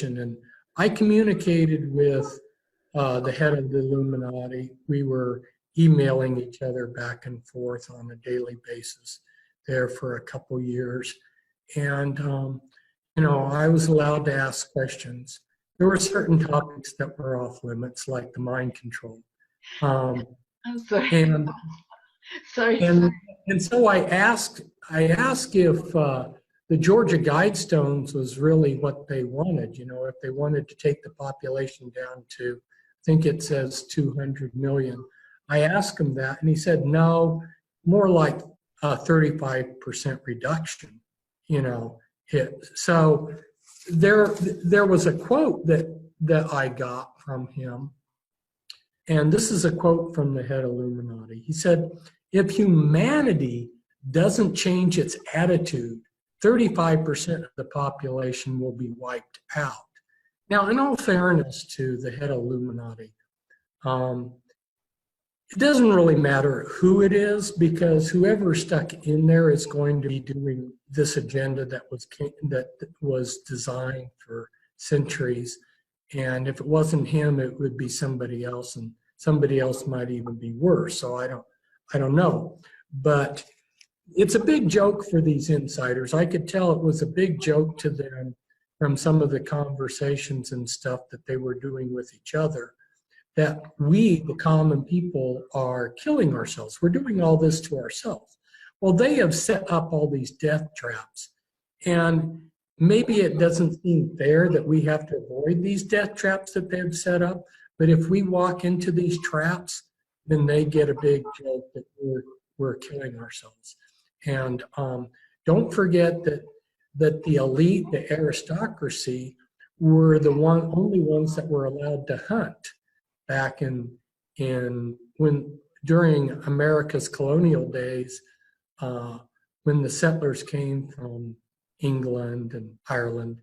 population. And I communicated with the head of the Illuminati. We were emailing each other back and forth on a daily basis there for a couple years. And, you know, I was allowed to ask questions. There were certain topics that were off limits, like the mind control. I'm sorry. And, sorry. And so I asked if the Georgia Guidestones was really what they wanted, you know, if they wanted to take the population down to, I think it says 200 million. I asked him that, and he said, no, more like a 35% reduction, you know. So there was a quote that I got from him, and this is a quote from the head of Illuminati. He said, if humanity doesn't change its attitude, 35% of the population will be wiped out. Now, in all fairness to the head of Illuminati, it doesn't really matter who it is, because whoever's stuck in there is going to be doing this agenda that was designed for centuries. And if it wasn't him, it would be somebody else, and somebody else might even be worse. So I don't know. But it's a big joke for these insiders. I could tell it was a big joke to them from some of the conversations and stuff that they were doing with each other, that we, the common people, are killing ourselves. We're doing all this to ourselves. Well, they have set up all these death traps. And maybe it doesn't seem fair that we have to avoid these death traps that they've set up. But if we walk into these traps, then they get a big joke that we're killing ourselves. And don't forget that the elite, the aristocracy, were the only ones that were allowed to hunt back during America's colonial days, when the settlers came from England and Ireland.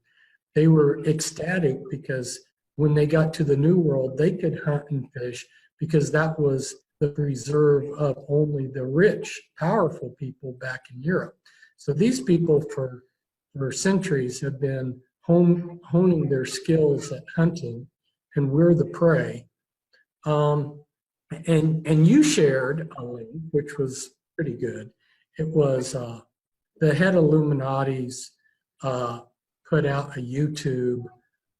They were ecstatic because when they got to the New World, they could hunt and fish, because that was the reserve of only the rich, powerful people back in Europe. So these people for centuries have been honing their skills at hunting, and we're the prey. And you shared a link, which was pretty good. It was the head of Illuminati's put out a YouTube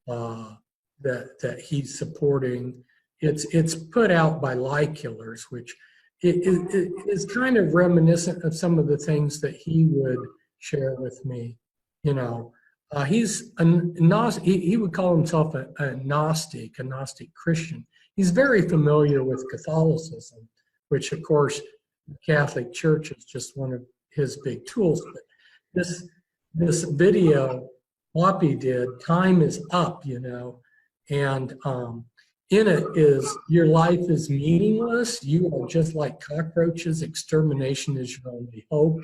that he's supporting. It's put out by lie killers, which is kind of reminiscent of some of the things that he would share with me. You know, he's he would call himself a Gnostic Christian. He's very familiar with Catholicism, which of course the Catholic Church is just one of his big tools. But this video Poppy did, Time Is Up, you know, and in it is, your life is meaningless. You are just like cockroaches. Extermination is your only hope.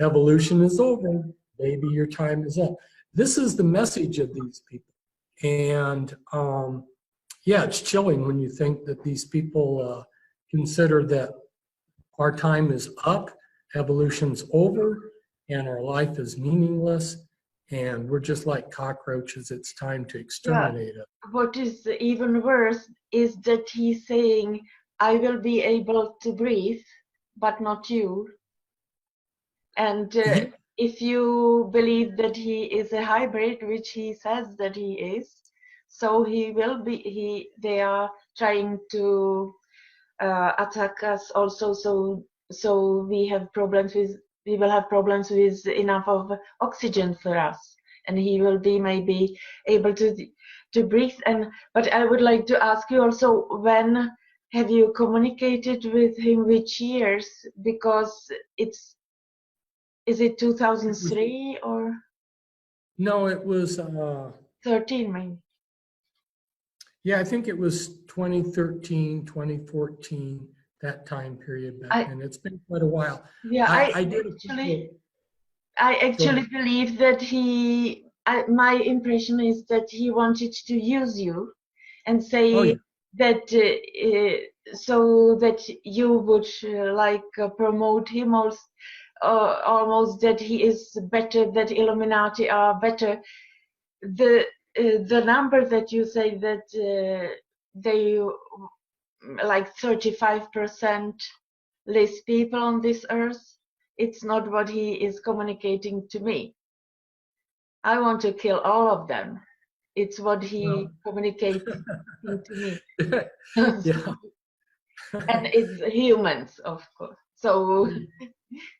Evolution is over. Maybe your time is up. This is the message of these people. And yeah, it's chilling when you think that these people consider that our time is up, evolution's over, and our life is meaningless, and we're just like cockroaches. It's time to exterminate it. What is even worse is that he's saying, I will be able to breathe, but not you. And if you believe that he is a hybrid, which he says that he is, so he will be, they are trying to attack us also, so we have problems with, we will have problems with enough of oxygen for us, and he will be maybe able to breathe. But I would like to ask you also, when have you communicated with him, which years? Because is it 2003 or? No, it was 13 maybe. Yeah, I think it was 2013, 2014, that time period back then. It's been quite a while. Yeah, I actually believe that my impression is that he wanted to use you and say that so that you would promote him also, almost that he is better, that Illuminati are better. the number that you say that they like 35% less people on this earth, it's not what he is communicating to me. I want to kill all of them. It's what he communicates to me. Yeah. And it's humans, of course. So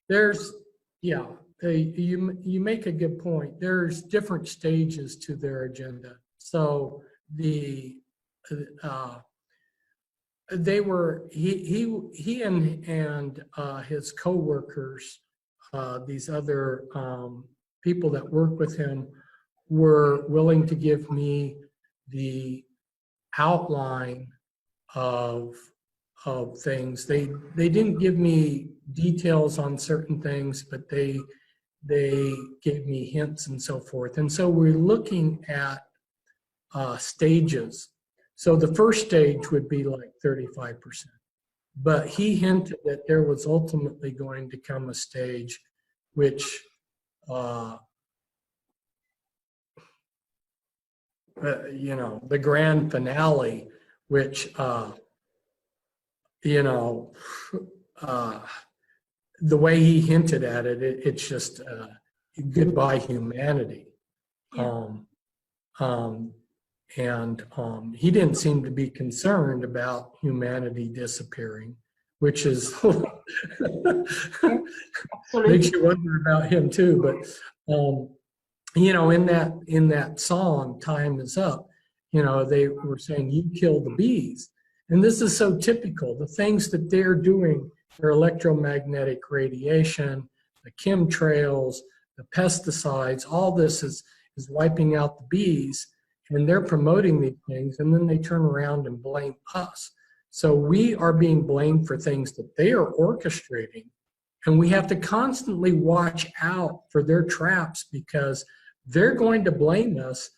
There's, yeah, you make a good point. There's different stages to their agenda. So he and his co-workers, these other people that work with him, were willing to give me the outline of things. They didn't give me details on certain things, but they gave me hints and so forth. And so we're looking at stages. So the first stage would be like 35%. But he hinted that there was ultimately going to come a stage which you know, the grand finale, which you know, the way he hinted at it, it's just goodbye humanity. yeah. He didn't seem to be concerned about humanity disappearing, which is makes you wonder about him too. But you know, in that song, "Time Is Up," you know, they were saying, "You kill the bees," and this is so typical. The things that they're doing, their electromagnetic radiation, the chemtrails, the pesticides, all this is wiping out the bees. And they're promoting these things, and then they turn around and blame us. So we are being blamed for things that they are orchestrating, and we have to constantly watch out for their traps, because they're going to blame us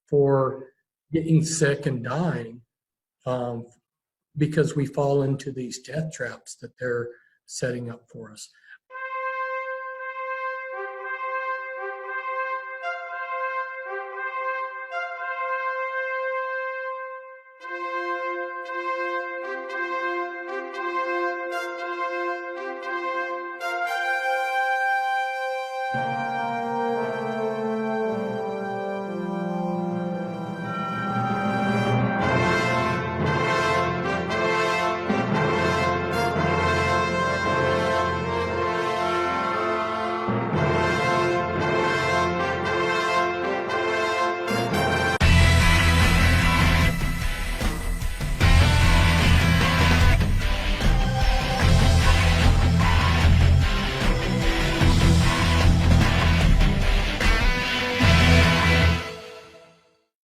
for getting sick and dying because we fall into these death traps that they're setting up for us.